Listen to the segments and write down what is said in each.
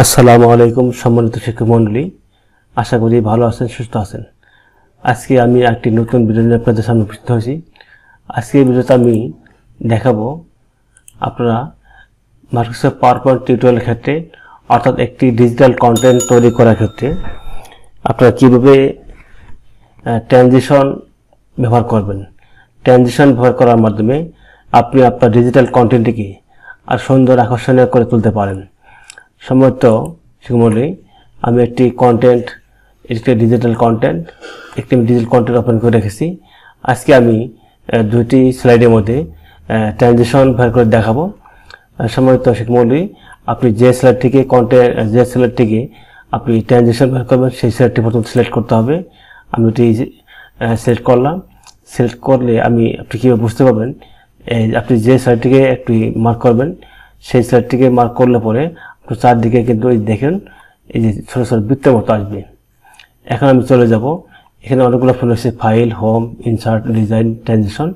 আসসালামু আলাইকুম সম্মানিত শিক্ষক মণ্ডলী, আশা করি ভালো আছেন, সুস্থ আছেন। আজকে আমি একটি নতুন ভিডিও নিয়ে আপনাদের সামনে উপস্থিত হয়েছি। আজকে এই ভিডিওতে আমি দেখাবো আপনারা মাইক্রোসফট পাওয়ারপয়েন্ট টিউটোরিয়াল ক্ষেত্রে অর্থাৎ একটি ডিজিটাল কন্টেন্ট তৈরি করার ক্ষেত্রে আপনারা কীভাবে ট্রানজিশন ব্যবহার করবেন। ট্রানজিশন ব্যবহার করার মাধ্যমে আপনি আপনার ডিজিটাল কন্টেন্টটিকে আর সুন্দর আকর্ষণীয় করে তুলতে পারেন। সম্ভবত শিক্ষামণ্ডলী, আমি একটি ডিজিটাল কন্টেন্ট ওপেন করে রেখেছি। আজকে আমি দুইটি স্লাইডের মধ্যে ট্রানজিশন ব্যবহার করে দেখাবো। সম্ভবত শিক্ষামণ্ডলী, আপনি যে স্লাইডটিকে আপনি ট্রানজিশন ব্যবহার করবেন সেই স্লাইডটি প্রথম সিলেক্ট করতে হবে। আমি এটি সিলেক্ট করলাম। সিলেক্ট করলে আপনি কীভাবে বুঝতে পারবেন, আপনি যে স্লাইডটিকে একটি মার্ক করবেন সেই স্লাইডটিকে মার্ক করলে পরে চারদিকে কিন্তু দেখেন এই যে ছোট ছোট বৃত্তের মতো আসবে। এখন আমি চলে যাব, এখানে অনেকগুলো অপশন রয়েছে, file, home, insert, design, transition.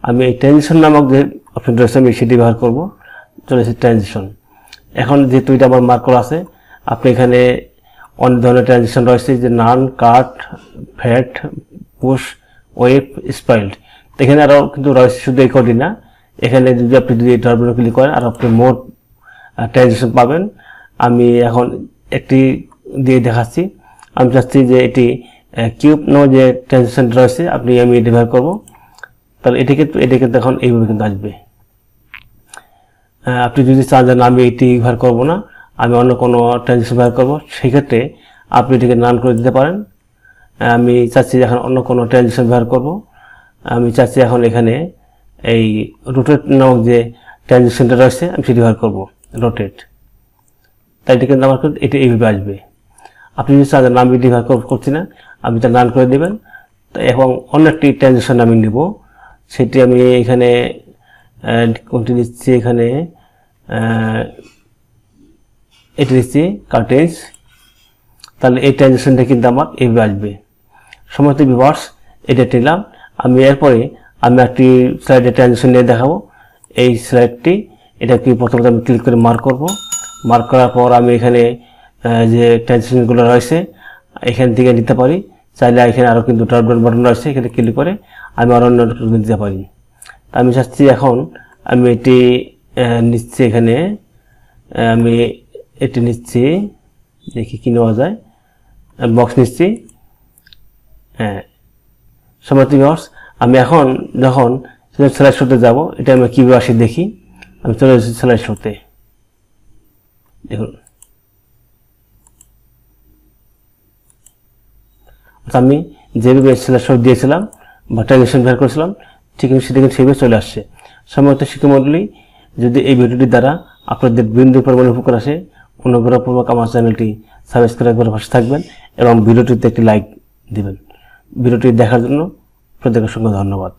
আমি এই ট্রানজিশন নামক যে অপশন রয়েছে আমি সেটি ব্যবহার করব। চলে এসেছে ট্রানজিশন। এখন যেহেতু এটা আমার মার্ক করা আছে, আপনি এখানে অনেক ধরনের ট্রানজিশন রয়েছে, যে নান, কাট, ফ্যাট, পুশ, ওয়েব, স্পাইল্ড। এখানে আরও কিন্তু রয়েছে, শুধু এই কটি না। এখানে আপনি যদি টার্বো ক্লিক করেন আর আপনি মোট ট্রানজিশন পাবেন। আমি এখন একটি দিয়ে দেখাচ্ছি। আমি চাচ্ছি যে এটি কিউব যে ট্রানজিশন রয়েছে আমি এটি ব্যবহার করবো। তাহলে এটি কিন্তু এখন এইভাবে কিন্তু আসবে। আপনি যদি চান যে আমি এটি ব্যবহার করবো না, আমি অন্য কোনো ট্রানজিশন ব্যবহার করবো, সেক্ষেত্রে আপনি এটিকে নান করে দিতে পারেন। আমি চাচ্ছি এখন অন্য কোনো ট্রানজিশন ব্যবহার করবো। আমি চাচ্ছি এখন এখানে এই রোটেট নামক যে ট্রানজিশনটা রয়েছে আমি সেটি ব্যবহার করবো, রোটেট। তাই এটা কিন্তু আমার এটি এইভাবে আসবে। আপনি যদি চান আমি এটি ব্যবহার করছি না, আপনি তা নান করে দেবেন। এবং অন্য একটি ট্রানজিশন আমি নেব, সেটি আমি এখানে কোনটি নিচ্ছি, এখানে এটি নিচ্ছি, কার্টেন্স। তাহলে এই ট্রানজিশনটা কিন্তু আমার এইভাবে আসবে। সমস্ত ভিউয়ার্স, এটা নিলাম। আমি এরপরে একটি স্লাইডে ট্রানজিশন নিয়ে দেখাবো। এই স্লাইডটি কি প্রথমত আমি ক্লিক করে মার্ক করব। মার্ক করার পর আমি এখানে যে ট্রানজিশনগুলো রয়েছে এখান থেকে নিতে পারি। চাইলে এখানে আরও কিন্তু ড্রপ ডাউন বাটন রয়েছে, এখানে ক্লিক করে আমি আরও অন্য দিতে পারি। আমি চাচ্ছি এখন আমি এটি নিচ্ছি, এখানে আমি এটি নিচ্ছি, দেখি কি নেওয়া যায়। বক্স নিচ্ছি। হ্যাঁ, সম্মানিত ভিউয়ার্স, আমি এখন যখন স্লাইড শোতে যাব, এটা আমি কীভাবে আসি দেখি। আমি চলে এসেছি স্লাইড শোতে। দেখুন, আমি যেভাবে স্লাইড শো দিয়েছিলাম বা ট্রানজিশন ব্যবহার করেছিলাম ঠিক সেটা সেইভাবে চলে আসছে। সম্মানিত শিক্ষামণ্ডলী, যদি এই ভিডিওটির দ্বারা আপনাদের বিন্দু পরিমাণে উপকার আসে, অনুগ্রহপূর্বক আমার চ্যানেলটি সাবস্ক্রাইব করে পাশে থাকবেন এবং ভিডিওটিতে একটি লাইক দিবেন। ভিডিওটি দেখার জন্য প্রত্যেকের সঙ্গে ধন্যবাদ।